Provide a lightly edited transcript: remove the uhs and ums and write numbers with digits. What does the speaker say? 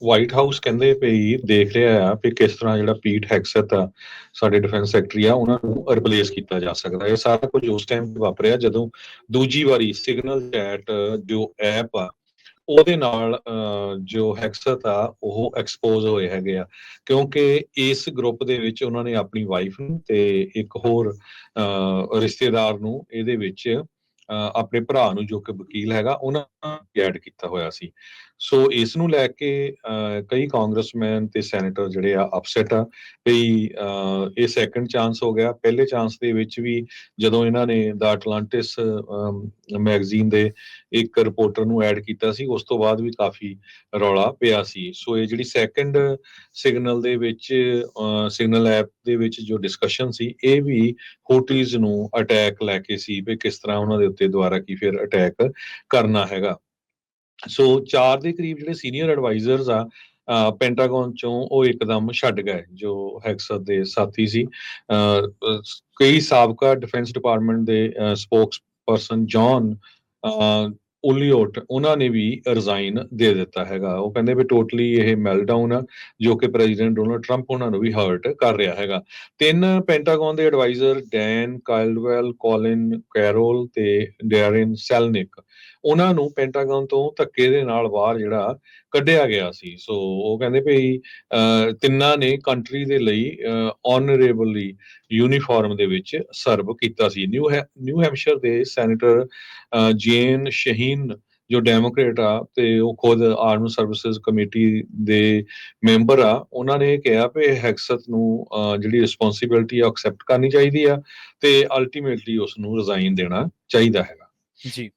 White house ਕਹਿੰਦੇ ਪਈ ਦੇਖ ਰਿਹਾ ਆ ਵੀ ਕਿਸ ਤਰ੍ਹਾਂ ਜਿਹੜਾ ਪੀਟ ਹੈਗਸੈਥ ਆ, ਸਾਡੇ ਡਿਫੈਂਸ ਸੈਕਟਰੀ ਆ, ਉਹਨਾਂ ਨੂੰ ਰਿਪਲੇਸ ਕੀਤਾ ਜਾ ਸਕਦਾ। ਇਹ ਸਾਰਾ ਕੁਝ ਉਸ ਟਾਈਮ ਵਾਪਰਿਆ ਜਦੋਂ ਦੂਜੀ ਵਾਰੀ ਸਿਗਨਲ ਚੈਟ ਜੋ ਐਪ ਆ ਉਹਦੇ ਨਾਲ ਜੋ ਹੈਕਸਤ ਆ ਉਹ ਐਕਸਪੋਜ਼ ਹੋਏ ਹੈਗੇ ਆ, ਕਿਉਂਕਿ ਇਸ ਗਰੁੱਪ ਦੇ ਵਿੱਚ ਉਹਨਾਂ ਨੇ ਆਪਣੀ ਵਾਈਫ ਨੂੰ ਤੇ ਇੱਕ ਹੋਰ ਰਿਸ਼ਤੇਦਾਰ ਨੂੰ ਇਹਦੇ ਵਿੱਚ ਆਪਣੇ ਭਰਾ ਨੂੰ ਜੋ ਕਿ ਵਕੀਲ ਹੈਗਾ ਉਹਨਾਂ ਐਡ ਕੀਤਾ ਹੋਇਆ ਸੀ। ਸੋ ਇਸ ਨੂੰ ਲੈ ਕੇ ਕਈ ਕਾਂਗਰਸਮੈਨ ਤੇ ਸੈਨੇਟਰ ਜਿਹੜੇ ਆ ਅਪਸੈਟ ਆ ਵੀ ਇਹ ਸੈਕੰਡ ਚਾਂਸ ਹੋ ਗਿਆ। ਪਹਿਲੇ ਚਾਂਸ ਦੇ ਵਿੱਚ ਵੀ ਜਦੋਂ ਇਹਨਾਂ ਨੇ ਦਾ ਅਟਲਾਂਟਿਸ ਮੈਗਜ਼ੀਨ ਦੇ ਇੱਕ ਰਿਪੋਰਟਰ ਨੂੰ ਐਡ ਕੀਤਾ ਸੀ, ਉਸ ਤੋਂ ਬਾਅਦ ਵੀ ਕਾਫੀ ਰੌਲਾ ਪਿਆ ਸੀ। ਸੋ ਇਹ ਜਿਹੜੀ ਸੈਕੰਡ ਸਿਗਨਲ ਦੇ ਵਿੱਚ ਸਿਗਨਲ ਐਪ ਦੇ ਵਿੱਚ ਜੋ ਡਿਸਕਸ਼ਨ ਸੀ, ਇਹ ਵੀ ਹੂਟੀਜ਼ ਨੂੰ ਅਟੈਕ ਲੈ ਕੇ ਸੀ ਵੀ ਕਿਸ ਤਰ੍ਹਾਂ ਉਹਨਾਂ ਦੇ ਉੱਤੇ ਦੁਬਾਰਾ ਕੀ ਫਿਰ ਅਟੈਕ ਕਰਨਾ ਹੈਗਾ। ਸੋ 4 ਦੇ ਕਰੀਬ ਜਿਹੜੇ ਸੀਨੀਅਰ ਐਡਵਾਈਜ਼ਰਸ ਆ ਪੈਂਟਾਗਨ ਚੋਂ ਉਹ ਇੱਕਦਮ ਛੱਡ ਗਏ ਜੋ ਹੈਕਸਰ ਦੇ ਸਾਥੀ ਸੀ। ਕਈ ਸਾਬਕਾ ਡਿਫੈਂਸ ਡਿਪਾਰਟਮੈਂਟ ਦੇ ਸਪੋਕਸ ਪਰਸਨ ਜੌਨ ਉਲੀਓਟ ਉਹਨਾਂ ਨੇ ਵੀ ਰਿਜ਼ਾਈਨ ਦੇ ਦਿੱਤਾ ਹੈਗਾ। ਉਹ ਕਹਿੰਦੇ ਵੀ ਟੋਟਲੀ ਇਹ ਮੈਲਟਡਾਊਨ ਆ ਜੋ ਕਿ ਪ੍ਰੈਜ਼ੀਡੈਂਟ ਡੋਨਲਡ ਟਰੰਪ ਉਹਨਾਂ ਨੂੰ ਵੀ ਹਰਟ ਕਰ ਰਿਹਾ ਹੈਗਾ। 3 ਪੈਂਟਾਗਨ ਦੇ ਐਡਵਾਈਜ਼ਰ ਡੈਨ ਕਾਲਡਵੈਲ, ਕੋਲਿਨ ਕੈਰੋਲ ਤੇ ਡੈਰਿਨ ਸੈਲਨਿਕ, ਉਹਨਾਂ ਨੂੰ ਪੈਂਟਾਗਨ ਤੋਂ ਧੱਕੇ ਦੇ ਨਾਲ ਬਾਹਰ ਜਿਹੜਾ ਕੱਢਿਆ ਗਿਆ ਸੀ। ਸੋ ਉਹ ਕਹਿੰਦੇ ਭਈ ਤਿੰਨਾਂ ਨੇ ਕੰਟਰੀ ਦੇ ਲਈ ਆਨਰੇਬਲੀ ਯੂਨੀਫਾਰਮ ਦੇ ਵਿੱਚ ਸਰਵ ਕੀਤਾ ਸੀ। ਨਿਊ ਹੈਮਸ਼ਰ ਦੇ ਸੈਨੇਟਰ ਜੇਨ ਸ਼ਹੀਨ ਜੋ ਡੈਮੋਕ੍ਰੇਟ ਆ ਤੇ ਉਹ ਖੁਦ ਆਰਮ ਸਰਵਿਸਿਜ਼ ਕਮੇਟੀ ਦੇ ਮੈਂਬਰ ਆ, ਉਹਨਾਂ ਨੇ ਕਿਹਾ ਵੀ ਹੈਕਸਤ ਨੂੰ ਜਿਹੜੀ ਰਿਸਪੌਂਸਿਬਿਲਟੀ ਆ ਐਕਸੈਪਟ ਕਰਨੀ ਚਾਹੀਦੀ ਆ ਤੇ ਅਲਟੀਮੇਟਲੀ ਉਸ ਨੂੰ ਰਿਜ਼ਾਈਨ ਦੇਣਾ ਚਾਹੀਦਾ ਹੈਗਾ। ਜੀ